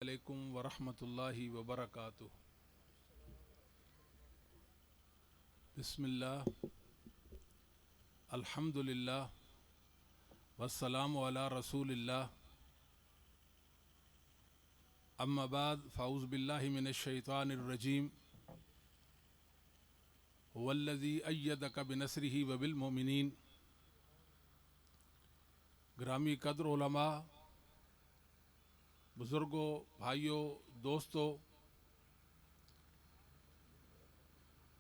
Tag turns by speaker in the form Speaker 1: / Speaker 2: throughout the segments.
Speaker 1: علیکم ورحمۃ اللہ وبرکاتہ۔ بسم اللہ، الحمد للہ، والسلام علی رسول اللہ، اما بعد فاعوذ باللہ من الشیطان الرجیم، والذی ایدک بنصرہ وبالمؤمنین۔ گرامی قدر علماء، بزرگوں، بھائیوں، دوستوں،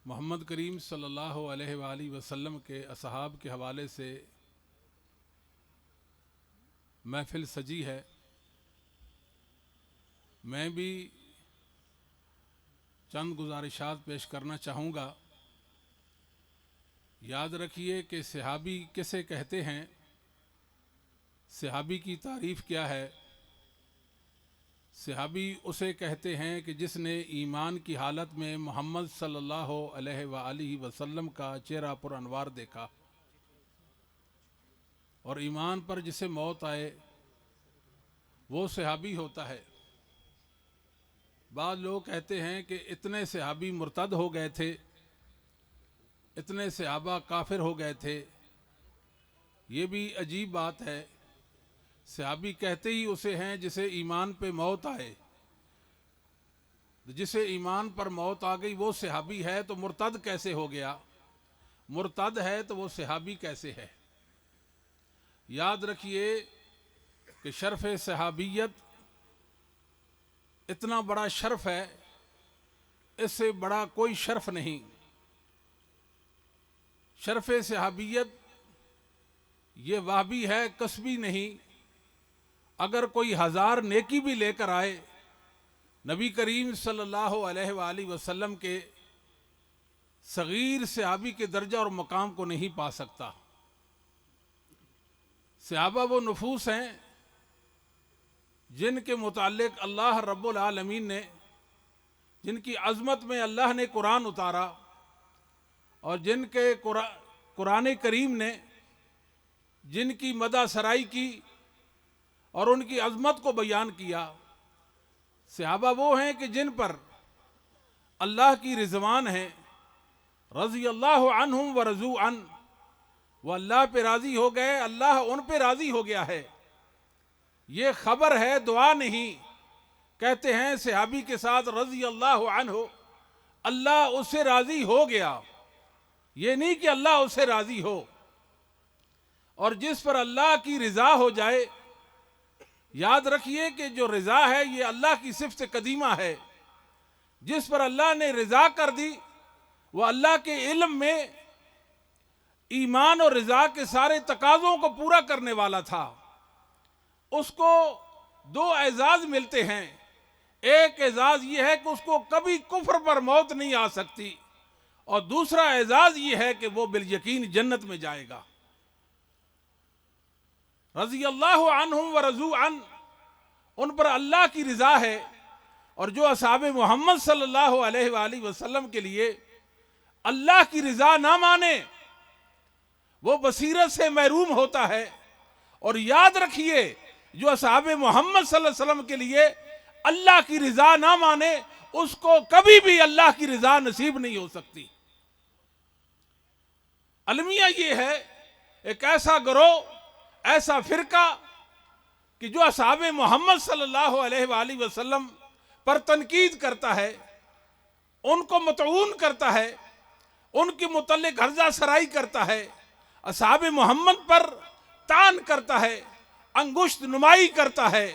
Speaker 1: محمد کریم صلی اللہ علیہ وآلہ وسلم کے اصحاب کے حوالے سے محفل سجی ہے۔ میں بھی چند گزارشات پیش کرنا چاہوں گا۔ یاد رکھیے کہ صحابی کسے کہتے ہیں، صحابی کی تعریف کیا ہے۔ صحابی اسے کہتے ہیں کہ جس نے ایمان کی حالت میں محمد صلی اللہ علیہ وآلہ وسلم کا چہرہ پر انوار دیکھا، اور ایمان پر جسے موت آئے وہ صحابی ہوتا ہے۔ بعض لوگ کہتے ہیں کہ اتنے صحابی مرتد ہو گئے تھے، اتنے صحابہ کافر ہو گئے تھے۔ یہ بھی عجیب بات ہے۔ صحابی کہتے ہی اسے ہیں جسے ایمان پہ موت آئے۔ جسے ایمان پر موت آ گئی وہ صحابی ہے، تو مرتد کیسے ہو گیا؟ مرتد ہے تو وہ صحابی کیسے ہے؟ یاد رکھیے کہ شرف صحابیت اتنا بڑا شرف ہے، اس سے بڑا کوئی شرف نہیں۔ شرف صحابیت یہ وہبی ہے، کسبی نہیں۔ اگر کوئی 1000 نیکی بھی لے کر آئے، نبی کریم صلی اللہ علیہ وآلہ وسلم کے صغیر صحابی کے درجہ اور مقام کو نہیں پا سکتا۔ صحابہ وہ نفوس ہیں جن کے متعلق اللہ رب العالمین نے، جن کی عظمت میں اللہ نے قرآن اتارا، اور جن کے قرآن کریم نے جن کی مدح سرائی کی اور ان کی عظمت کو بیان کیا۔ صحابہ وہ ہیں کہ جن پر اللہ کی رضوان ہے، رضی اللہ عنہم ورضوا عنہ، وہ اللہ پہ راضی ہو گئے، اللہ ان پہ راضی ہو گیا ہے۔ یہ خبر ہے، دعا نہیں۔ کہتے ہیں صحابی کے ساتھ رضی اللہ عنہ، اللہ اس سے راضی ہو گیا، یہ نہیں کہ اللہ اس سے راضی ہو۔ اور جس پر اللہ کی رضا ہو جائے، یاد رکھیے کہ جو رضا ہے یہ اللہ کی صفت قدیمہ ہے۔ جس پر اللہ نے رضا کر دی وہ اللہ کے علم میں ایمان اور رضا کے سارے تقاضوں کو پورا کرنے والا تھا۔ اس کو 2 اعزاز ملتے ہیں۔ ایک اعزاز یہ ہے کہ اس کو کبھی کفر پر موت نہیں آ سکتی، اور دوسرا اعزاز یہ ہے کہ وہ بالیقین جنت میں جائے گا۔ رضی اللہ عنہم ورضوا عنہ، ان پر اللہ کی رضا ہے۔ اور جو اصحاب محمد صلی اللہ علیہ وآلہ وسلم کے لیے اللہ کی رضا نہ مانے وہ بصیرت سے محروم ہوتا ہے۔ اور یاد رکھیے جو اصحاب محمد صلی اللہ علیہ وسلم کے لیے اللہ کی رضا نہ مانے اس کو کبھی بھی اللہ کی رضا نصیب نہیں ہو سکتی۔ المیہ یہ ہے، ایک ایسا گروہ، ایسا فرقہ کہ جو اصحاب محمد صلی اللہ علیہ وآلہ وسلم پر تنقید کرتا ہے، ان کو مطعون کرتا ہے، ان کے متعلق ہرزہ سرائی کرتا ہے، اصحاب محمد پر طعن کرتا ہے، انگشت نمائی کرتا ہے،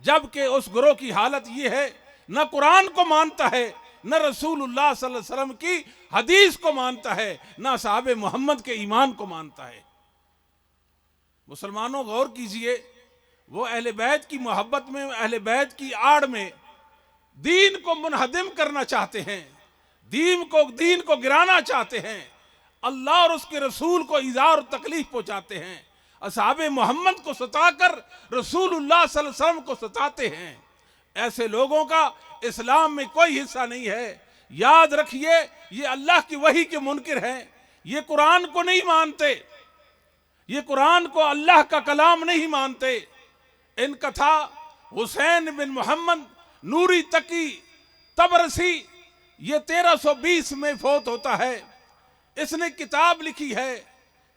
Speaker 1: جبکہ اس گروہ کی حالت یہ ہے، نہ قرآن کو مانتا ہے، نہ رسول اللہ صلی اللہ علیہ وسلم کی حدیث کو مانتا ہے، نہ اصحاب محمد کے ایمان کو مانتا ہے۔ مسلمانوں غور کیجئے، وہ اہل بیت کی محبت میں، اہل بیت کی آڑ میں دین کو منہدم کرنا چاہتے ہیں، دین کو گرانا چاہتے ہیں، اللہ اور اس کے رسول کو ایذا اور تکلیف پہنچاتے ہیں، اصحاب محمد کو ستا کر رسول اللہ صلی اللہ علیہ وسلم کو ستاتے ہیں۔ ایسے لوگوں کا اسلام میں کوئی حصہ نہیں ہے۔ یاد رکھیے یہ اللہ کی وحی کے منکر ہیں، یہ قرآن کو نہیں مانتے، یہ قرآن کو اللہ کا کلام نہیں مانتے۔ ان کا تھا حسین بن محمد نوری تقی تبرسی یہ 1320 میں فوت ہوتا ہے. اس نے کتاب لکھی ہے،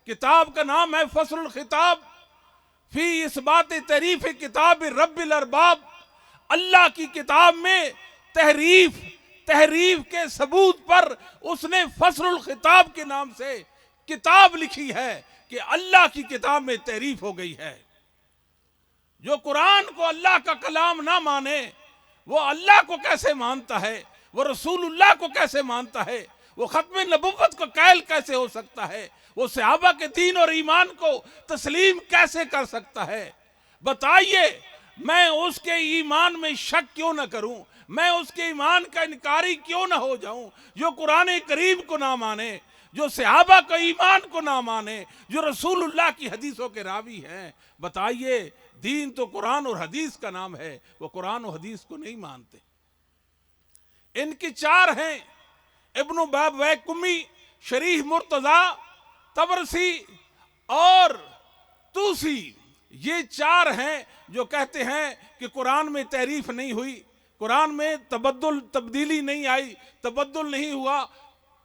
Speaker 1: کتاب کا نام ہے فصل الخطاب فی اثبات تعریف کتاب رب الارباب. اللہ کی کتاب میں تحریف کے ثبوت پر اس نے فصل الخطاب کے نام سے کتاب لکھی ہے کہ اللہ کی کتاب میں تحریف ہو گئی ہے. جو قرآن کو اللہ کا کلام نہ مانے وہ اللہ کو کیسے مانتا ہے؟ وہ رسول اللہ کو کیسے مانتا ہے؟ وہ ختم نبوت کو قائل کیسے ہو سکتا ہے؟ وہ صحابہ کے دین اور ایمان کو تسلیم کیسے کر سکتا ہے؟ بتائیے، میں اس کے ایمان میں شک کیوں نہ کروں؟ میں اس کے ایمان کا انکاری کیوں نہ ہو جاؤں؟ جو قرآن کریم کو نہ مانے، جو صحابہ کا ایمان کو نہ مانے، جو رسول اللہ کی حدیثوں کے راوی ہیں، بتائیے، دین تو قرآن اور حدیث کا نام ہے، وہ قرآن و حدیث کو نہیں مانتے. ان کی 4 ہیں: ابن بیکمی، شریح مرتضی، تبرسی اور توسی. یہ 4 ہیں جو کہتے ہیں کہ قرآن میں تحریف نہیں ہوئی، قرآن میں تبدیلی نہیں آئی، تبدل نہیں ہوا،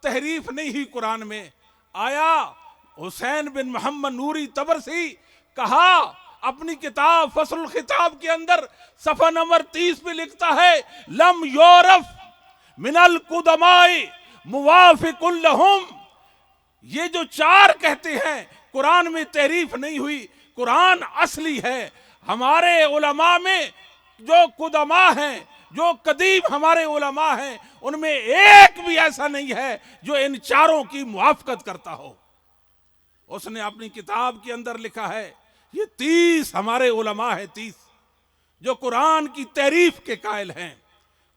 Speaker 1: تحریف نہیں ہوئی قرآن میں. آیا حسین بن محمد نوری تبرسی کہا اپنی کتاب فصل الخطاب کے اندر صفحہ نمبر 30 پہ لکھتا ہے: لم یورف من القدماء موافق لہم. یہ جو 4 کہتے ہیں قرآن میں تحریف نہیں ہوئی، قرآن اصلی ہے. ہمارے علماء میں جو قدماء ہیں، جو قدیم ہمارے علماء ہیں، ان میں ایک بھی ایسا نہیں ہے جو ان 4 کی موافقت کرتا ہو. اس نے اپنی کتاب کے اندر لکھا ہے، یہ 30 ہمارے علماء ہیں، 30 جو قرآن کی تحریف کے قائل ہیں،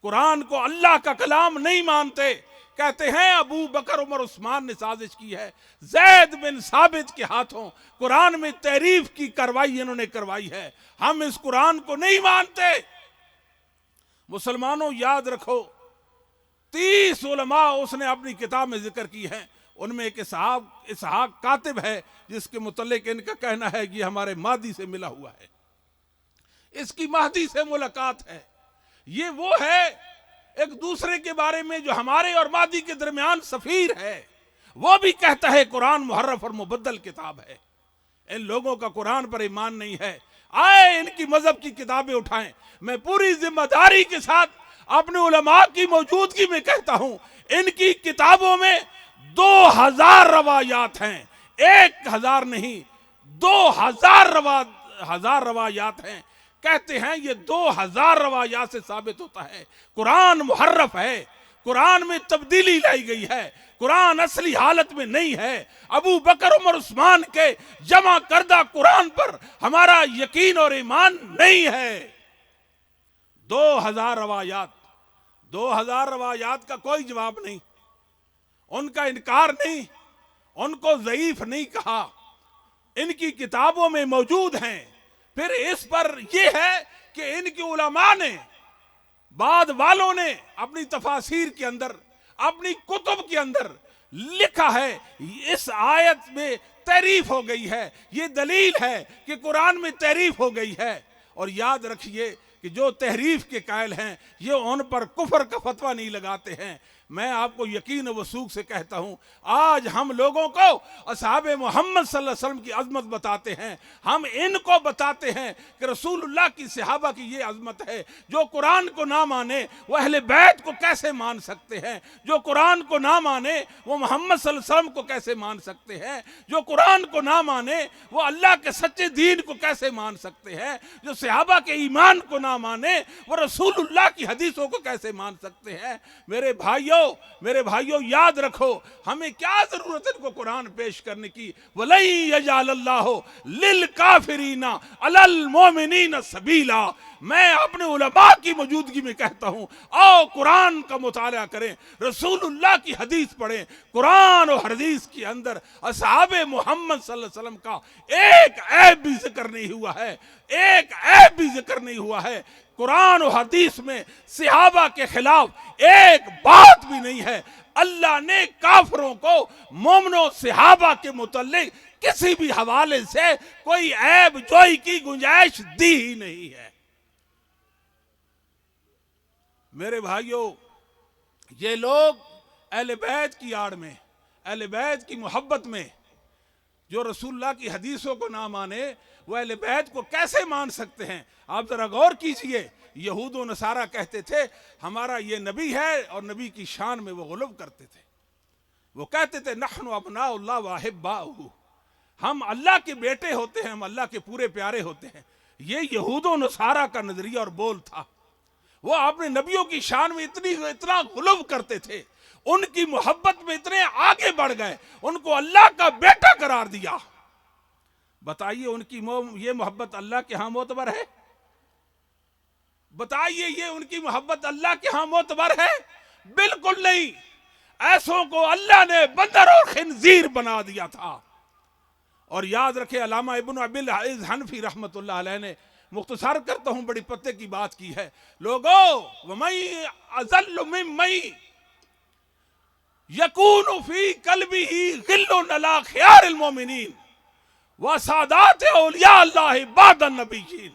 Speaker 1: قرآن کو اللہ کا کلام نہیں مانتے. کہتے ہیں ابو بکر عمر عثمان نے سازش کی ہے، زید بن ثابت کے ہاتھوں قرآن میں تحریف کی کارروائی انہوں نے کروائی ہے. ہم اس قرآن کو نہیں مانتے. مسلمانوں یاد رکھو، 30 علماء اس نے اپنی کتاب میں ذکر کی ہیں. ان میں ایک اسحاق کاتب ہے جس کے متعلق ان کا کہنا ہے کہ یہ ہمارے مہدی سے ملا ہوا ہے، اس کی مہدی سے ملاقات ہے. یہ وہ ہے ایک دوسرے کے بارے میں جو ہمارے اور مہدی کے درمیان سفیر ہے. وہ بھی کہتا ہے قرآن محرف اور مبدل کتاب ہے. ان لوگوں کا قرآن پر ایمان نہیں ہے. آئے ان کی مذہب کی کتابیں اٹھائیں. میں پوری ذمہ داری کے ساتھ اپنے علماء کی موجودگی میں کہتا ہوں، ان کی کتابوں میں 2000 روایات ہیں، 1000 نہیں، 2000 روایات ہیں. کہتے ہیں یہ 2000 روایات سے ثابت ہوتا ہے قرآن محرف ہے، قرآن میں تبدیلی لائی گئی ہے، قرآن اصلی حالت میں نہیں ہے. ابو بکر عمر عثمان کے جمع کردہ قرآن پر ہمارا یقین اور ایمان نہیں ہے. 2000 روایات کا کوئی جواب نہیں، ان کا انکار نہیں، ان کو ضعیف نہیں کہا، ان کی کتابوں میں موجود ہیں. پھر اس پر یہ ہے کہ ان کے علماء نے، بعد والوں نے اپنی تفاسیر کے اندر، اپنی کتب کے اندر لکھا ہے اس آیت میں تحریف ہو گئی ہے. یہ دلیل ہے کہ قرآن میں تحریف ہو گئی ہے. اور یاد رکھیے کہ جو تحریف کے قائل ہیں یہ ان پر کفر کا فتویٰ نہیں لگاتے ہیں. میں آپ کو یقین و وثوق سے کہتا ہوں، آج ہم لوگوں کو اصحاب محمد صلی اللہ علیہ وسلم کی عظمت بتاتے ہیں، ہم ان کو بتاتے ہیں کہ رسول اللہ کی صحابہ کی یہ عظمت ہے. جو قرآن کو نہ مانے وہ اہل بیت کو کیسے مان سکتے ہیں؟ جو قرآن کو نہ مانے وہ محمد صلی اللہ علیہ وسلم کو کیسے مان سکتے ہیں؟ جو قرآن کو نہ مانے وہ اللہ کے سچے دین کو کیسے مان سکتے ہیں؟ جو صحابہ کے ایمان کو نہ مانے وہ رسول اللہ کی حدیثوں کو کیسے مان سکتے ہیں؟ میرے بھائیوں یاد رکھو، ہمیں کیا ضرورت ہے ان کو قرآن پیش کرنے کی؟ وَلَن يَجْعَلَ اللَّهُ لِلْكَافِرِينَ عَلَى الْمُؤْمِنِينَ سَبِيلًا. میں اپنے علماء کی موجودگی میں کہتا ہوں، آؤ قرآن کا مطالعہ کریں، رسول اللہ کی حدیث پڑھیں. قرآن و حدیث کے اندر اصحاب محمد صلی اللہ علیہ وسلم کا ایک عیب بھی ذکر نہیں ہوا ہے، ایک عیب بھی ذکر نہیں ہوا ہے. قرآن و حدیث میں صحابہ کے خلاف ایک بات بھی نہیں ہے. اللہ نے کافروں کو مومنوں صحابہ کے متعلق کسی بھی حوالے سے کوئی عیب جوئی کی گنجائش دی ہی نہیں ہے. میرے بھائیوں، یہ لوگ اہل بیت کی آڑ میں، اہل بیت کی محبت میں جو رسول اللہ کی حدیثوں کو نہ مانے، وہ اہل بیت کو کیسے مان سکتے ہیں؟ آپ ذرا غور کیجئے۔ یہود و نصارہ کہتے تھے ہمارا یہ نبی ہے، اور نبی کی شان میں وہ غلو کرتے تھے۔ وہ کہتے تھے نحن ابناء اللہ واحباؤہ، ہم اللہ کے بیٹے ہوتے ہیں، ہم اللہ کے پورے پیارے ہوتے ہیں۔ یہ یہود و نصارہ کا نظریہ اور بول تھا۔ وہ اپنے نبیوں کی شان میں اتنا غلو کرتے تھے، ان کی محبت میں اتنے آگے بڑھ گئے، ان کو اللہ کا بیٹا قرار دیا۔ بتائیے ان کی یہ محبت اللہ کے ہاں معتبر ہے؟ بتائیے یہ ان کی محبت اللہ کے ہاں معتبر ہے؟ بالکل نہیں۔ ایسوں کو اللہ نے بندر اور خنزیر بنا دیا تھا۔ اور یاد رکھے، علامہ ابن ابی العز حنفی رحمت اللہ علیہ نے، مختصر کرتا ہوں، بڑی پتے کی بات کی ہے، لوگو وَمَن أَضَلُّ مِمَّن يَكُونُ فِي قَلْبِهِ غِلٌّ عَلَى خِيَارِ الْمُؤْمِنِينَ وَسَادَاتِ أَوْلِيَاءِ اللَّهِ بَعْدَ النَّبِيِّينَ۔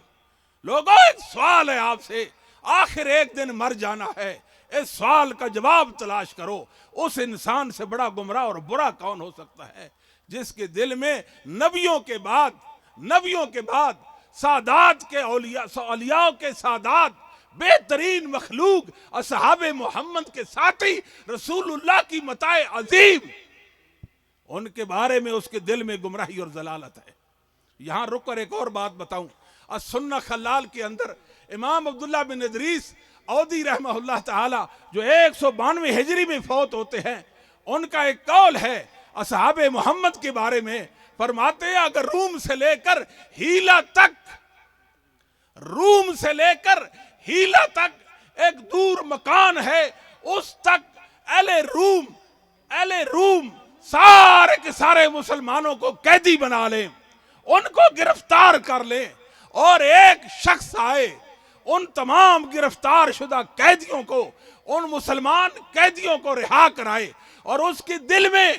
Speaker 1: لوگو ایک سوال ہے آپ سے، آخر ایک دن مر جانا ہے، اس سوال کا جواب تلاش کرو۔ اس انسان سے بڑا گمراہ اور برا کون ہو سکتا ہے جس کے دل میں نبیوں کے بعد سادات کے اولیاء کے سادات، بہترین مخلوق اصحاب محمد کے ساتھی رسول اللہ کی متاع عظیم، ان کے بارے میں اس کے دل میں گمراہی اور ضلالت ہے۔ یہاں رک کر ایک اور بات بتاؤں۔ السنہ خلال کے اندر امام عبداللہ بن ادریس اودی رحمہ اللہ تعالی، جو 192 ہجری میں فوت ہوتے ہیں، ان کا ایک قول ہے اصحاب محمد کے بارے میں، فرماتے ہیں اگر روم سے لے کر ہیلا تک ایک دور مکان ہے، اس تک اہل روم سارے کے سارے مسلمانوں کو قیدی بنا لیں، ان کو گرفتار کر لیں، اور ایک شخص آئے ان تمام گرفتار شدہ قیدیوں کو، ان مسلمان قیدیوں کو رہا کرائے، اور اس کے دل میں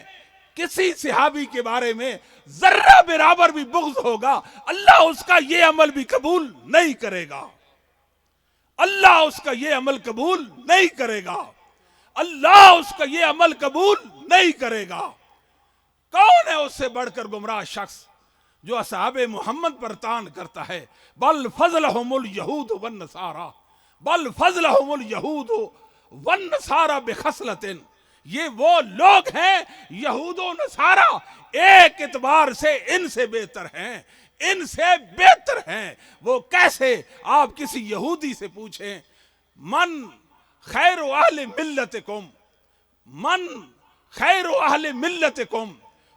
Speaker 1: کسی صحابی کے بارے میں ذرہ برابر بھی بغض ہوگا، اللہ اس کا یہ عمل بھی قبول نہیں کرے گا۔ اللہ اس کا یہ عمل قبول نہیں کرے گا۔ اللہ اس کا یہ عمل قبول نہیں کرے گا۔ کون ہے اس سے بڑھ کر گمراہ شخص جو اصحاب محمد پر طعن کرتا ہے؟ بل فضلہم الیہود والنصارى، بل فضلہم الیہود والنصارى بخصلۃ، یہ وہ لوگ ہیں یہود و نصارہ ایک اعتبار سے ان سے بہتر ہیں، ان سے بہتر ہیں۔ وہ کیسے؟ آپ کسی یہودی سے پوچھیں من خیر اہل ملتکم، من خیر اہل ملتکم،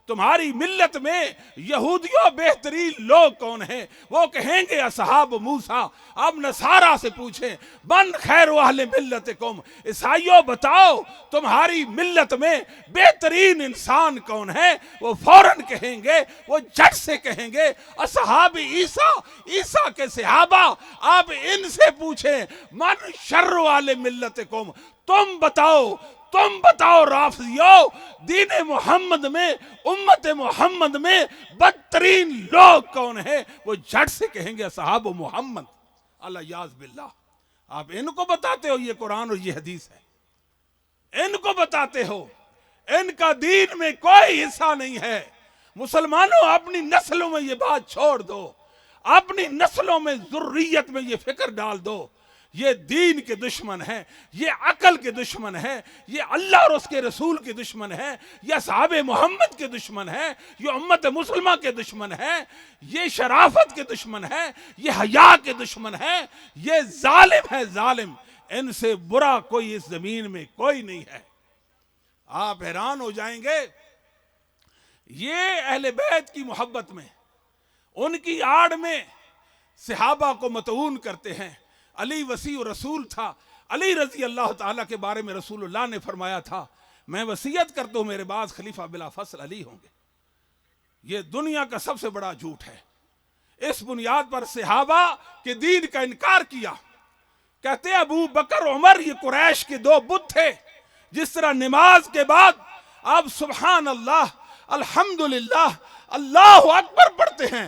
Speaker 1: تمہاری ملت میں یہودیوں بہترین لوگ کون ہیں؟ وہ کہیں گے اصحاب موسیٰ۔ اب نصارہ سے پوچھیں من خیر اہل ملتکم، عیسائیوں بتاؤ تمہاری ملت میں بہترین انسان کون ہے؟ وہ فوراً کہیں گے، وہ جھٹ سے کہیں گے اصحاب عیسیٰ کے صحابہ۔ آپ ان سے پوچھیں من شر اہل ملتکم، تم بتاؤ رافضیو، دین محمد میں، امت محمد میں بدترین لوگ کون ہیں؟ وہ جھٹ سے کہیں گے اصحاب محمد۔ اللہ یاذ باللہ۔ آپ ان کو بتاتے ہو یہ قرآن اور یہ حدیث ہے، ان کو بتاتے ہو، ان کا دین میں کوئی حصہ نہیں ہے۔ مسلمانوں اپنی نسلوں میں یہ بات چھوڑ دو، اپنی نسلوں میں ذریت میں یہ فکر ڈال دو، یہ دین کے دشمن ہیں، یہ عقل کے دشمن ہیں، یہ اللہ اور اس کے رسول کے دشمن ہیں، یہ اصحاب محمد کے دشمن ہیں، یہ امت مسلمہ کے دشمن ہیں، یہ شرافت کے دشمن ہیں، یہ حیا کے دشمن ہیں، یہ ظالم ہے، ظالم۔ ان سے برا کوئی اس زمین میں کوئی نہیں ہے۔ آپ حیران ہو جائیں گے، یہ اہل بیت کی محبت میں، ان کی آڑ میں صحابہ کو مطعون کرتے ہیں۔ علی وصی رسول تھا، علی رضی اللہ تعالیٰ کے بارے میں رسول اللہ نے فرمایا تھا میں وصیت کرتا ہوں میرے بعد خلیفہ بلا فصل علی ہوں گے۔ یہ دنیا کا سب سے بڑا جھوٹ ہے۔ اس بنیاد پر صحابہ کے دین کا انکار کیا۔ کہتے ہیں ابو بکر عمر یہ قریش کے دو بت تھے۔ جس طرح نماز کے بعد آپ سبحان اللہ الحمدللہ اللہ اکبر پڑھتے ہیں،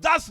Speaker 1: 10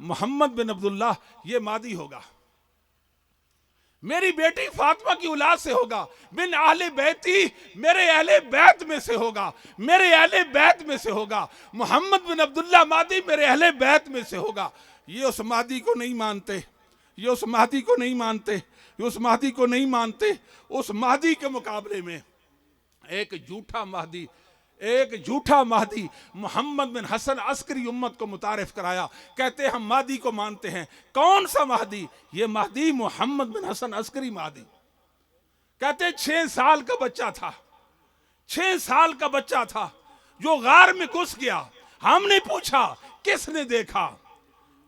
Speaker 1: محمد بن عبداللہ یہ مادی ہوگا، میری بیٹی فاطمہ کی اولاد سے ہوگا، من اہل بیتی میرے اہل بیت میں سے ہوگا، میرے اہل بیت میں سے ہوگا، محمد بن عبداللہ مہدی میرے اہل بیت میں سے ہوگا۔ یہ اس مہدی کو نہیں مانتے، یہ اس مہدی کو نہیں مانتے، یہ اس مہدی کو نہیں مانتے۔ اس مہدی کے مقابلے میں ایک جھوٹا مہدی محمد بن حسن عسکری امت کو متعارف کرایا، کہتے ہیں ہم مہدی کو مانتے ہیں۔ کون سا مہدی؟ یہ مہدی محمد بن حسن عسکری مہدی، کہتے ہیں 6 سال کا بچہ تھا، 6 سال کا بچہ تھا جو غار میں گھس گیا۔ ہم نے پوچھا کس نے دیکھا،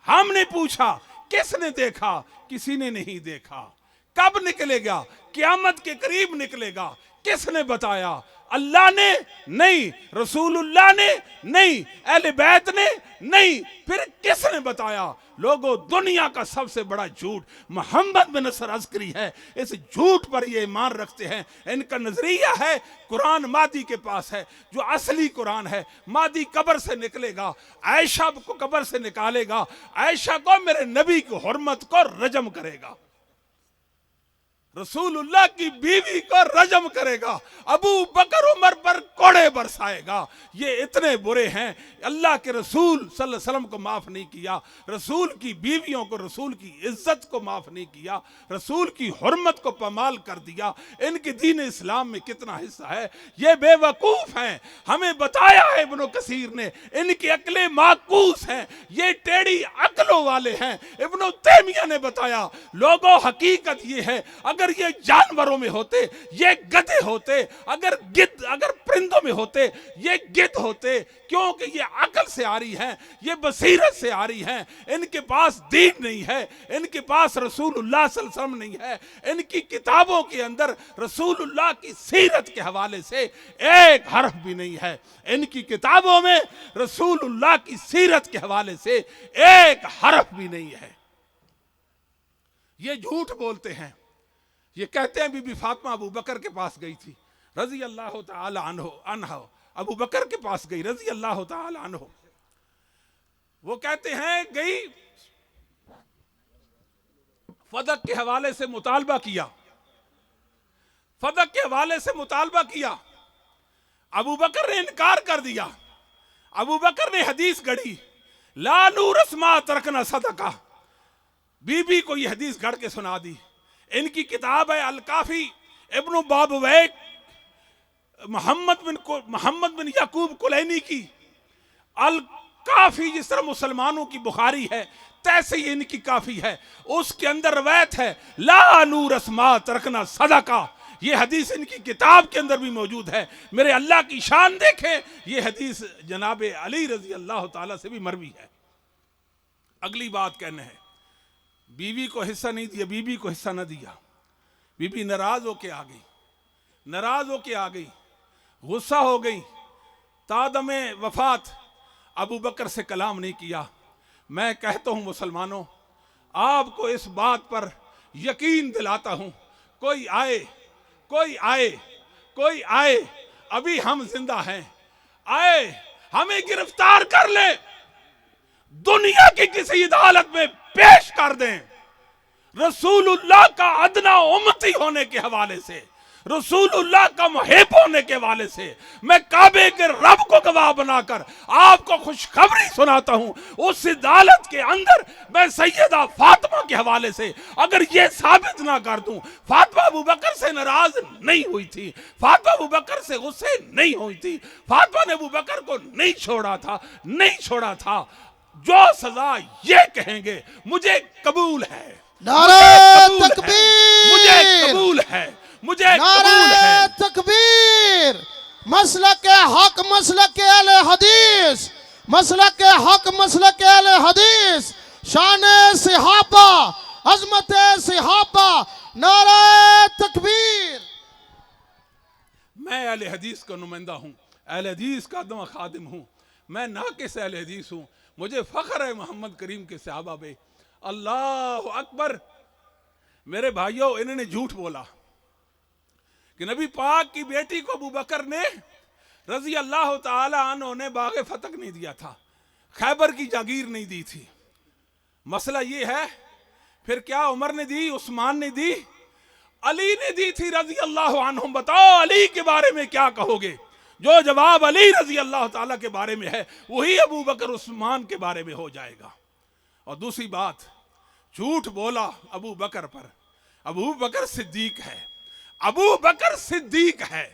Speaker 1: ہم نے پوچھا کس نے دیکھا، کسی نے نہیں دیکھا۔ کب نکلے گا؟ قیامت کے قریب نکلے گا۔ کس نے بتایا؟ اللہ نے نہیں، رسول اللہ نے نہیں، اہل بیت نے نہیں، پھر کس نے بتایا؟ لوگوں، دنیا کا سب سے بڑا جھوٹ محمد بن حسن عسکری ہے۔ اس جھوٹ پر یہ ایمان رکھتے ہیں۔ ان کا نظریہ ہے قرآن مہدی کے پاس ہے، جو اصلی قرآن ہے۔ مہدی قبر سے نکلے گا، عائشہ کو قبر سے نکالے گا، عائشہ کو میرے نبی کی حرمت کو رجم کرے گا، رسول اللہ کی بیوی کو رجم کرے گا، ابو بکر عمر پر کوڑے برسائے گا۔ یہ اتنے برے ہیں، اللہ کے رسول صلی اللہ علیہ وسلم کو معاف نہیں کیا، رسول کی بیویوں کو، رسول کی عزت کو معاف نہیں کیا، رسول کی حرمت کو پامال کر دیا۔ ان کے دین اسلام میں کتنا حصہ ہے؟ یہ بے وقوف ہیں، ہمیں بتایا ہے ابن کثیر نے، ان کی عقلیں معکوس ہیں، یہ ٹیڑھی عقلوں والے ہیں۔ ابن تیمیہ نے بتایا، لوگوں حقیقت یہ ہے، اگر یہ جانوروں میں ہوتے یہ گدھے ہوتے، اگر پرندوں میں ہوتے یہ گدھ ہوتے، کیونکہ یہ عقل سے آ رہی ہیں، یہ بصیرت سے آ رہی ہیں۔ ان کے پاس دین نہیں ہے، ان کے پاس رسول اللہ صلی اللہ علیہ وسلم نہیں ہے، ان کی کتابوں کے اندر رسول اللہ کی سیرت کے حوالے سے ایک حرف بھی نہیں ہے، ان کی کتابوں میں رسول اللہ کی سیرت کے حوالے سے ایک حرف بھی نہیں ہے۔ یہ جھوٹ بولتے ہیں، یہ کہتے ہیں بی بی فاطمہ ابو بکر کے پاس گئی تھی رضی اللہ تعالی عنہ، ابو بکر کے پاس گئی رضی اللہ تعالی عنہ۔ وہ کہتے ہیں گئی، فدق کے حوالے سے مطالبہ کیا، فدق کے حوالے سے مطالبہ کیا، ابو بکر نے انکار کر دیا۔ ابو بکر نے حدیث گھڑی، لا نورث ما ترکنا صدقہ، بی بی کو یہ حدیث گھڑ کے سنا دی۔ ان کی کتاب ہے الکافی، ابن بابویک محمد بن یعقوب کلینی کی الکافی، جس طرح مسلمانوں کی بخاری ہے تیسے ہی ان کی کافی ہے، اس کے اندر روایت ہے لا نورث ما ترکنا صدقہ۔ یہ حدیث ان کی کتاب کے اندر بھی موجود ہے۔ میرے اللہ کی شان دیکھیں، یہ حدیث جناب علی رضی اللہ تعالیٰ سے بھی مروی ہے۔ اگلی بات کہنا ہے، بیوی کو حصہ نہیں دیا، بیوی کو حصہ نہ دیا، بیوی ناراض ہو کے آ گئی، ناراض ہو کے آ گئی، غصہ ہو گئی، تادم وفات ابو بکر سے کلام نہیں کیا۔ میں کہتا ہوں مسلمانوں، آپ کو اس بات پر یقین دلاتا ہوں، کوئی آئے کوئی آئے کوئی آئے، ابھی ہم زندہ ہیں، آئے ہمیں گرفتار کر لے، دنیا کی کسی عدالت میں پیش کر دیں، رسول اللہ کا ادنا امتی ہونے کے حوالے سے، رسول اللہ کا محب ہونے کے حوالے سے، میں کعبے کے رب کو گواہ بنا کر آپ کو خوشخبری سناتا ہوں، اس عدالت کے اندر میں سیدہ فاطمہ کے حوالے سے اگر یہ ثابت نہ کر دوں فاطمہ ابو بکر سے ناراض نہیں ہوئی تھی، فاطمہ ابو بکر سے غصے نہیں ہوئی تھی، فاطمہ نے ابو بکر کو نہیں چھوڑا تھا، جو سزا یہ کہیں گے مجھے قبول ہے،
Speaker 2: نعرہ تکبیر،
Speaker 1: مجھے قبول ہے، مجھے قبول ہے۔
Speaker 2: نعرہ تکبیر، مسلک حق، مسلک اہل حدیث، مسلک حق، مسلک اہل حدیث، شان صحابہ، عظمت صحابہ، نعرہ تکبیر۔
Speaker 1: میں اہل حدیث کا نمائندہ ہوں، اہل حدیث کا دم خادم ہوں، میں ناقص اہل حدیث ہوں، مجھے فخر ہے محمد کریم کے صحابہ پہ۔ اللہ اکبر۔ میرے بھائیوں، انہوں نے جھوٹ بولا کہ نبی پاک کی بیٹی کو ابو بکر نے رضی اللہ تعالی عنہ نے باغ فتح نہیں دیا تھا، خیبر کی جاگیر نہیں دی تھی۔ مسئلہ یہ ہے پھر کیا عمر نے دی، عثمان نے دی، علی نے دی تھی رضی اللہ عنہم؟ بتاؤ علی کے بارے میں کیا کہو گے؟ جو جواب علی رضی اللہ تعالیٰ کے بارے میں ہے وہی ابو بکر عثمان کے بارے میں ہو جائے گا۔ اور دوسری بات، جھوٹ بولا ابو بکر پر، ابو بکر صدیق ہے، ابو بکر صدیق ہے۔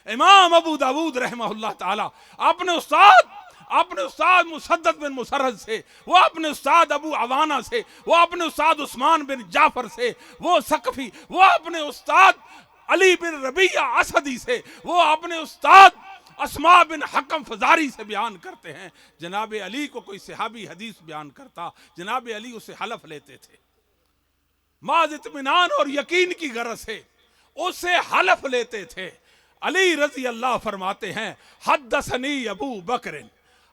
Speaker 1: امام ابو داود رحمہ اللہ تعالیٰ اپنے استاد مسدد بن مسرحد سے، وہ اپنے استاد ابو عوانہ سے، وہ اپنے استاد عثمان بن جعفر سے، وہ ثقفی، وہ اپنے استاد علی بن ربیعہ اسدی سے، وہ اپنے استاد اسماء بن حکم فزاری سے بیان کرتے ہیں، جناب علی کو کوئی صحابی حدیث بیان کرتا، جناب علی اسے حلف لیتے تھے، محض اطمینان اور یقین کی غرض سے اسے حلف لیتے تھے۔ علی رضی اللہ فرماتے ہیں حدثنی ابو بکر،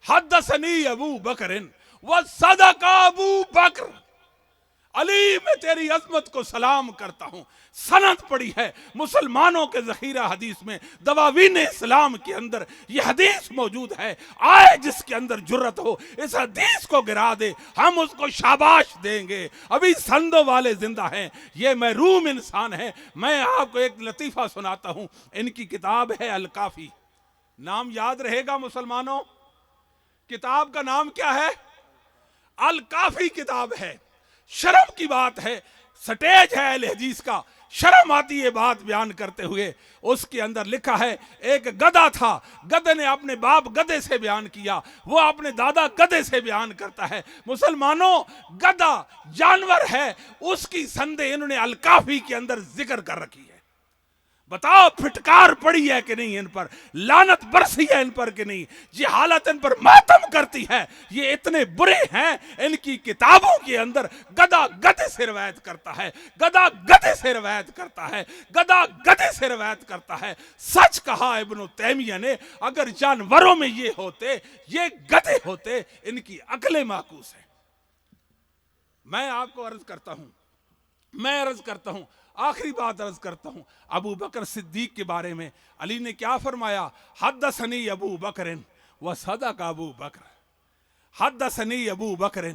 Speaker 1: حدثنی ابو بکر وصدق ابو بکر۔ علی میں تیری عظمت کو سلام کرتا ہوں۔ سند پڑی ہے مسلمانوں کے ذخیرہ حدیث میں، دواوین اسلام کے اندر یہ حدیث موجود ہے۔ آئے جس کے اندر جرت ہو اس حدیث کو گرا دے، ہم اس کو شاباش دیں گے۔ ابھی سندوں والے زندہ ہیں، یہ محروم انسان ہیں۔ میں آپ کو ایک لطیفہ سناتا ہوں، ان کی کتاب ہے الکافی، نام یاد رہے گا مسلمانوں، کتاب کا نام کیا ہے؟ الکافی کتاب ہے۔ شرم کی بات ہے، سٹیج ہے اہل حدیث کا، شرم آتی ہے بات بیان کرتے ہوئے۔ اس کے اندر لکھا ہے ایک گدھا تھا، گدھے نے اپنے باپ گدھے سے بیان کیا، وہ اپنے دادا گدھے سے بیان کرتا ہے۔ مسلمانوں گدھا جانور ہے، اس کی سندیں انہوں نے الکافی کے اندر ذکر کر رکھی ہے۔ بتاؤ پھٹکار پڑی ہے کہ نہیں ان پر، لعنت برسی ہے ان پر کہ نہیں، یہ حالت ان پر ماتم کرتی ہے۔ یہ اتنے برے ہیں، ان کی کتابوں کے اندر گدھا گدھے سے روایت کرتا ہے، گدھا گدھے سے روایت کرتا ہے، گدھا گدھے سے روایت کرتا ہے۔ سچ کہا ابن تیمیہ نے، اگر جانوروں میں یہ ہوتے، یہ گدھے ہوتے، ان کی عقلیں معکوس ہیں۔ میں آپ کو عرض کرتا ہوں، آخری بات عرض کرتا ہوں، ابو بکر صدیق کے بارے میں علی نے کیا فرمایا؟ حدثنی ابو بکر وصدق ابو بکر، حدثنی ابو بکر،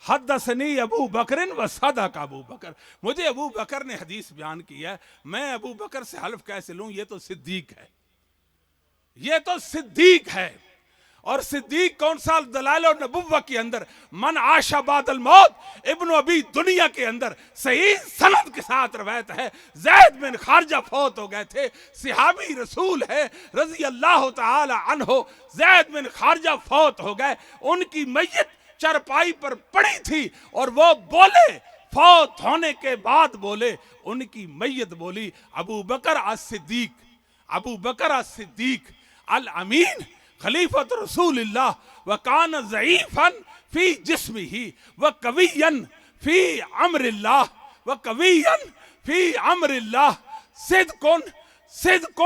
Speaker 1: حدثنی ابو بکر وصدق ابو بکر۔ مجھے ابو بکر نے حدیث بیان کی ہے، میں ابو بکر سے حلف کیسے لوں؟ یہ تو صدیق ہے، یہ تو صدیق ہے۔ اور صدیق کون سا؟ دلائل النبوہ کے اندر من عاش بعد الموت، ابن ابی دنیا کے اندر صحیح سند کے ساتھ روایت ہے، زید بن خارجہ فوت ہو گئے تھے، صحابی رسول ہے رضی اللہ تعالی عنہ، زید بن خارجہ فوت ہو گئے، ان کی میت چرپائی پر پڑی تھی اور وہ بولے، فوت ہونے کے بعد بولے، ان کی میت بولی ابو بکر الصدیق، ابو بکر الصدیق الامین خلیفۃ رسول اللہ، وکان ضعیفا فی جسمہ وقویا فی امر اللہ، وقویا فی امر اللہ، صدق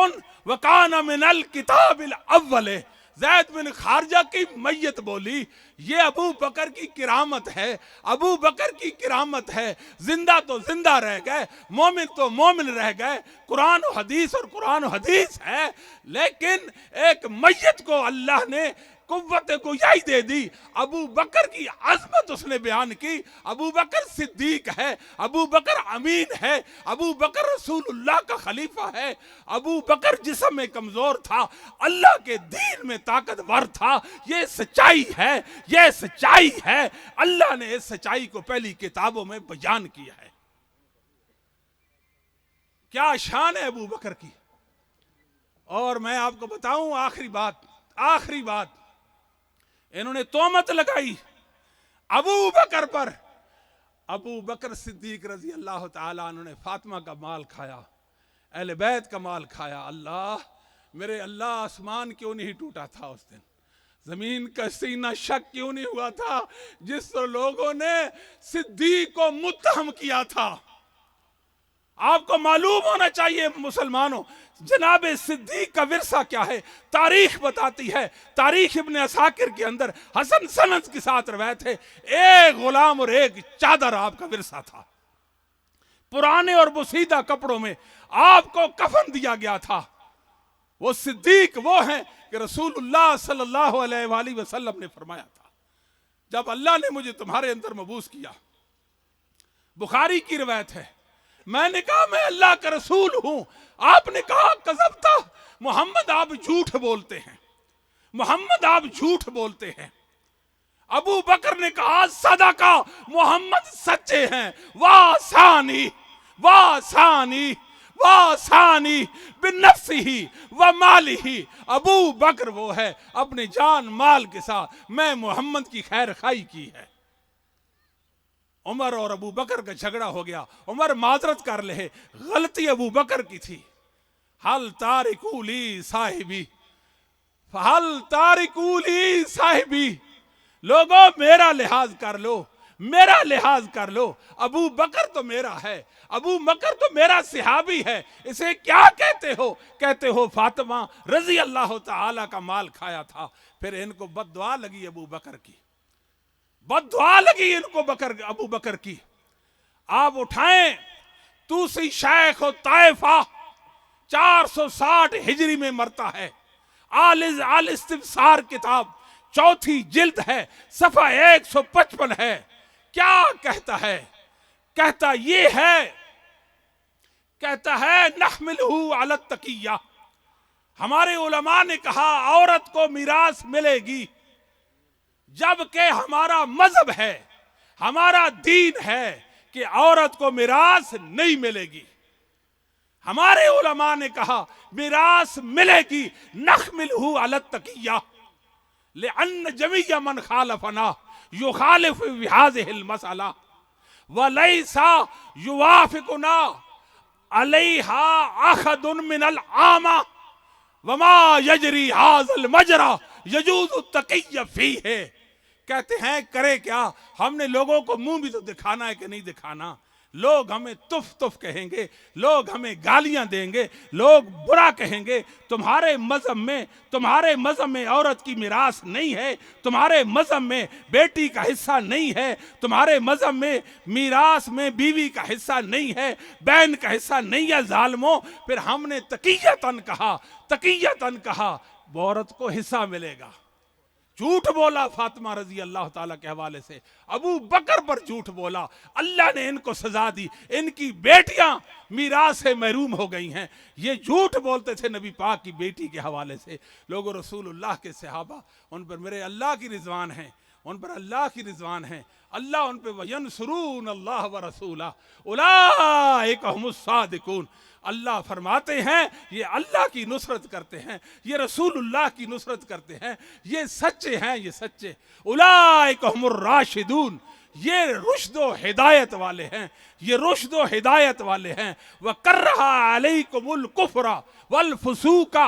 Speaker 1: وکان من الکتاب الاول۔ زید بن خارجہ کی میت بولی، یہ ابو بکر کی کرامت ہے، ابو بکر کی کرامت ہے۔ زندہ تو زندہ رہ گئے، مومن تو مومن رہ گئے، قرآن و حدیث اور قرآن و حدیث ہے، لیکن ایک میت کو اللہ نے قوت گویائی دے دی۔ ابو بکر کی عظمت اس نے بیان کی، ابو بکر صدیق ہے، ابو بکر امین ہے، ابو بکر رسول اللہ کا خلیفہ ہے، ابو بکر جسم میں کمزور تھا، اللہ کے دین میں طاقتور تھا۔ یہ سچائی ہے، یہ سچائی ہے، اللہ نے اس سچائی کو پہلی کتابوں میں بیان کیا ہے۔ کیا شان ہے ابو بکر کی۔ اور میں آپ کو بتاؤں آخری بات، انہوں نے تہمت لگائی ابو بکر پر، ابو بکر صدیق رضی اللہ تعالیٰ عنہ نے فاطمہ کا مال کھایا، اہل بیت کا مال کھایا۔ اللہ میرے اللہ، آسمان کیوں نہیں ٹوٹا تھا اس دن، زمین کا سینہ شک کیوں نہیں ہوا تھا جس لوگوں نے صدیق کو متہم کیا تھا۔ آپ کو معلوم ہونا چاہیے مسلمانوں، جناب صدیق کا ورثہ کیا ہے۔ تاریخ بتاتی ہے، تاریخ ابن عساکر کے اندر حسن سند کے ساتھ روایت ہے، ایک غلام اور ایک چادر آپ کا ورثہ تھا۔ پرانے اور بوسیدہ کپڑوں میں آپ کو کفن دیا گیا تھا۔ وہ صدیق وہ ہیں کہ رسول اللہ صلی اللہ علیہ وآلہ وسلم نے فرمایا تھا جب اللہ نے مجھے تمہارے اندر مبعوث کیا، بخاری کی روایت ہے، میں نے کہا میں اللہ کا رسول ہوں، آپ نے کہا کذبتا، محمد آپ جھوٹ بولتے ہیں، محمد آپ جھوٹ بولتے ہیں۔ ابو بکر نے کہا صدقہ، محمد سچے ہیں، واسانی واسانی واسانی بنفسہ ومالہ، ابو بکر وہ ہے اپنے جان مال کے ساتھ میں محمد کی خیر خواہی کی ہے۔ عمر اور ابو بکر کا جھگڑا ہو گیا، عمر معذرت کر لے، غلطی ابو بکر کی تھی۔ حل تارکو لی صاحبی، فحل تارکو لی صاحبی، لوگوں میرا لحاظ کر لو، میرا لحاظ کر لو، ابو بکر تو میرا ہے، ابو بکر تو میرا صحابی ہے، اسے کیا کہتے ہو؟ کہتے ہو فاطمہ رضی اللہ تعالی کا مال کھایا تھا۔ پھر ان کو بد دعا لگی ابو بکر کی، بد دعا لگی ان کو ابو بکر کی۔ آپ اٹھائیں توسی شیخ و طائفہ 460 ہجری میں مرتا ہے، آل استبصار کتاب 4 جلد ہے، صفحہ 155 ہے۔ کیا کہتا ہے؟ کہتا یہ ہے، کہتا ہے نحملہ علی التقیہ، ہمارے علماء نے کہا عورت کو میراث ملے گی، جبکہ ہمارا مذہب ہے، ہمارا دین ہے کہ عورت کو میراث نہیں ملے گی۔ ہمارے علماء نے کہا میراث ملے گی، نحملہ علی التقیہ، لأن جمیع من خالفنا یخالف بهذه المسألہ ولیس یوافقنا علیہا احد من العامہ وما یجری هذا المجرى یجوز التقی فیہ۔ کہتے ہیں کرے کیا، ہم نے لوگوں کو منہ بھی تو دکھانا ہے کہ نہیں دکھانا، لوگ ہمیں تف تف کہیں گے، لوگ ہمیں گالیاں دیں گے، لوگ برا کہیں گے، تمہارے مذہب میں عورت کی میراث نہیں ہے، تمہارے مذہب میں بیٹی کا حصہ نہیں ہے، تمہارے مذہب میں میراث میں بیوی کا حصہ نہیں ہے، بہن کا حصہ نہیں ہے ظالموں۔ پھر ہم نے تقیتاً کہا وہ عورت کو حصہ ملے گا۔ جھوٹ بولا فاطمہ رضی اللہ تعالیٰ کے حوالے سے، ابو بکر پر جھوٹ بولا، اللہ نے ان کو سزا دی، ان کی بیٹیاں میراث سے محروم ہو گئی ہیں۔ یہ جھوٹ بولتے تھے نبی پاک کی بیٹی کے حوالے سے۔ لوگوں رسول اللہ کے صحابہ، ان پر میرے اللہ کی رضوان ہیں، ان پر اللہ کی رضوان ہیں، اللہ ان پہ وَيَنْصُرُونَ اللَّهَ وَرَسُولَهُ أُولَٰئِكَ هُمُ الصَّادِقُونَ۔ اللہ فرماتے ہیں یہ اللہ کی نصرت کرتے ہیں، یہ رسول اللہ کی نصرت کرتے ہیں، یہ سچے ہیں، یہ سچے۔ اولئک هم الراشدون، یہ رشد و ہدایت والے ہیں، یہ رشد و ہدایت والے ہیں۔ وَكَرَّهَ عَلَيْكُمُ الْكُفْرَ وَالْفُسُوقَ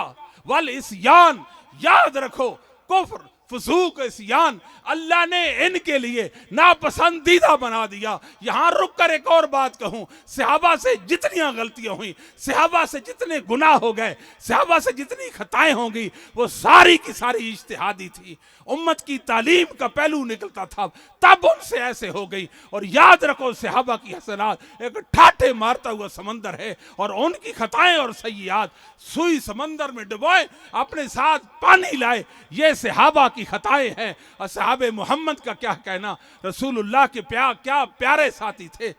Speaker 1: وَالْعِصْيَانَ، یاد رکھو کفر، فسوق، عصیان اللہ نے ان کے لیے ناپسندیدہ بنا دیا۔ یہاں رک کر ایک اور بات کہوں، صحابہ سے جتنیاں غلطیاں ہوئیں، صحابہ سے جتنے گناہ ہو گئے، صحابہ سے جتنی خطائیں ہوں گی، وہ ساری کی ساری اجتہادی تھی، امت کی تعلیم کا پہلو نکلتا تھا، تب ان سے ایسے ہو گئی۔ اور یاد رکھو صحابہ کی حسنات ایک ٹھاٹھے مارتا ہوا سمندر ہے، اور ان کی خطائیں اور سیئات سوئی سمندر میں ڈبوئے اپنے ساتھ پانی لائے، یہ صحابہ کی خطائیں ہیں۔ اور صحابہ محمد کا کیا کہنا، رسول اللہ کے کیا پیارے ساتھی تھے۔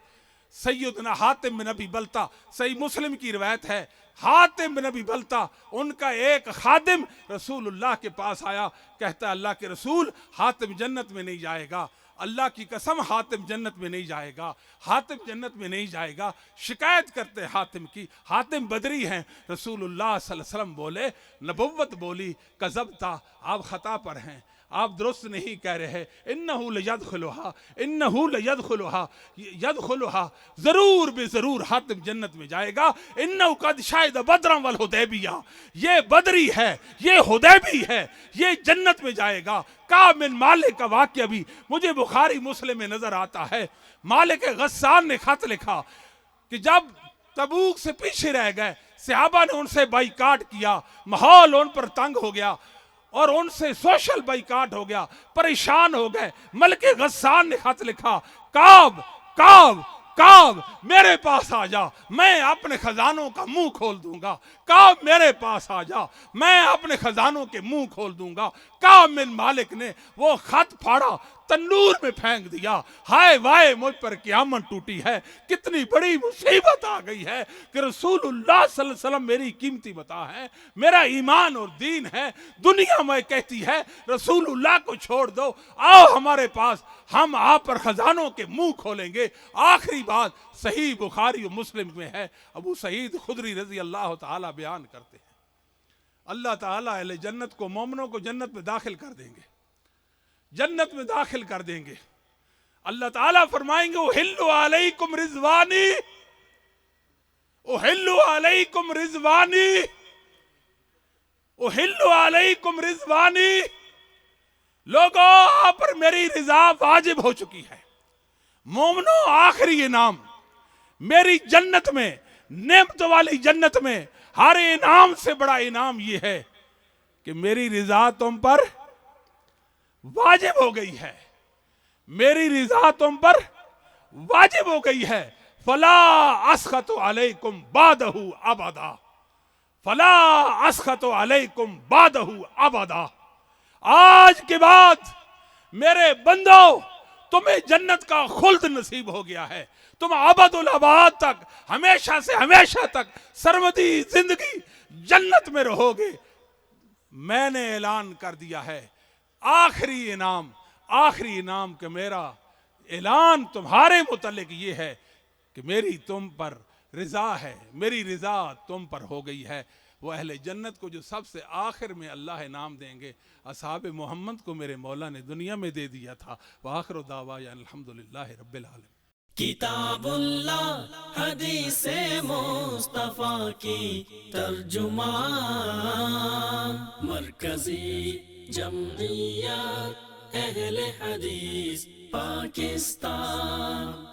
Speaker 1: سیدنا حاتم بن ابی بلتہ، صحیح مسلم کی روایت ہے، حاتم بن ابی بلتہ، ان کا ایک خادم رسول اللہ کے پاس آیا، کہتا ہے اللہ کے رسول حاتم جنت میں نہیں جائے گا، اللہ کی قسم حاتم جنت میں نہیں جائے گا، حاتم جنت میں نہیں جائے گا۔ شکایت کرتے حاتم کی، حاتم بدری ہیں۔ رسول اللہ صلی اللہ علیہ وسلم بولے، نبوت بولی، کذبتا، آپ خطا پر ہیں، آپ درست نہیں کہہ رہے، انہو لیدخلھا، ضرور بے ضرور حاتم جنت میں جائے گا۔ انہو قد شہد بدرا والحدیبیہ، یہ بدری ہے، یہ حدیبی ہے، یہ جنت میں جائے گا۔ کعب بن مالک کا واقعہ بھی مجھے بخاری مسلم میں نظر آتا ہے۔ مالک غسان نے خط لکھا کہ جب تبوک سے پیچھے رہ گئے، صحابہ نے ان سے بائیکاٹ کیا، ماحول ان پر تنگ ہو گیا اور ان سے سوشل بائیکاٹ ہو گیا، پریشان ہو گئے۔ ملک غسان نے خط لکھا، کعب میرے پاس آ جا، میں اپنے خزانوں کا منہ کھول دوں گا۔ کعب میرے پاس آ جا، میں اپنے خزانوں کے منہ کھول دوں گا۔ کعب بن مالک نے وہ خط پھاڑا، تنور میں پھینک دیا۔ ہائے وائے مجھ پر قیامت ٹوٹی ہے، کتنی بڑی مصیبت آ گئی ہے کہ رسول اللہ صلی اللہ علیہ وسلم میری قیمتی متاع ہے، میرا ایمان اور دین ہے۔ دنیا میں کہتی ہے رسول اللہ کو چھوڑ دو، آؤ ہمارے پاس، ہم آپ پر خزانوں کے منہ کھولیں گے۔ آخری بات صحیح بخاری و مسلم میں ہے، ابو سعید خدری رضی اللہ تعالیٰ بیان کرتے ہیں، اللہ تعالیٰ اہل جنت کو، مومنوں کو جنت میں داخل کر دیں گے، جنت میں داخل کر دیں گے۔ اللہ تعالیٰ فرمائیں گے احل علیکم رضوانی، احل علیکم رضوانی، احل علیکم رضوانی، لوگوں آپ پر میری رضا واجب ہو چکی ہے۔ مومنوں آخری انعام میری جنت میں، نعمت والی جنت میں ہر انعام سے بڑا انعام یہ ہے کہ میری رضا تم پر واجب ہو گئی ہے، میری رضا تم پر واجب ہو گئی ہے۔ فلا اسخط علیکم بعدہ ابدا، فلا اسخط علیکم بعدہ ابدا، آج کے بعد میرے بندو تمہیں جنت کا خلد نصیب ہو گیا ہے، تم ابد الاباد تک، ہمیشہ سے ہمیشہ تک سرمدی زندگی جنت میں رہو گے۔ میں نے اعلان کر دیا ہے آخری انعام کہ میرا اعلان تمہارے متعلق یہ ہے کہ میری تم پر رضا ہے، میری رضا تم پر ہو گئی ہے۔ وہ اہل جنت کو جو سب سے آخر میں اللہ انعام دیں گے، اصحاب محمد کو میرے مولا نے دنیا میں دے دیا تھا۔ وآخر دعوانا الحمدللہ رب العالمین۔
Speaker 3: کتاب اللہ حدیث مصطفیٰ کی ترجمان، مرکزی جمعیت اہل حدیث پاکستان۔